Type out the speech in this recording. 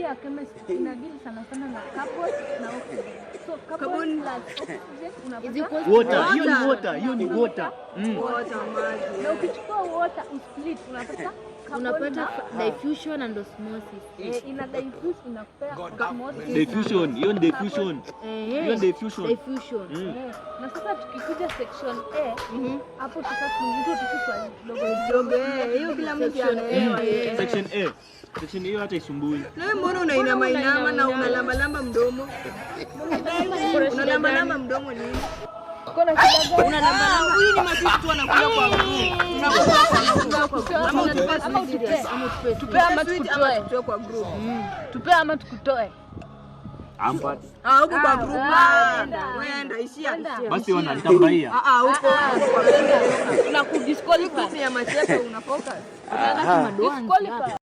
ya chemistry inadili sana sana na carbon na oxygen. So carbon plus oxygen unapata water. Hiyo ni water. Water maji. Na ukichukua water usplit unapata diffusion and osmosis. Ina diffuse inakupea osmosis. Diffusion, hiyo ni diffusion. Na sasa tukikuja section A, hapo sasa tunajua dogo hiyo kila mtu anaelewa. Section A. Section hiyo hata isumbui. Na wewe mbona unainama na unalamba mdomo? Unalamba mdomo nini? Kuna shida gani? Unalamba. Huyu ni masisi tu anakuja kwa group. Tupe ama tukutoe kwa group. Tupe ama tukutoe. Ampa. Huko kwa group. Wewe ishia. Basi wana nitambaia. Huko. Na kudisqualify ya machepa una focus. Disqualify.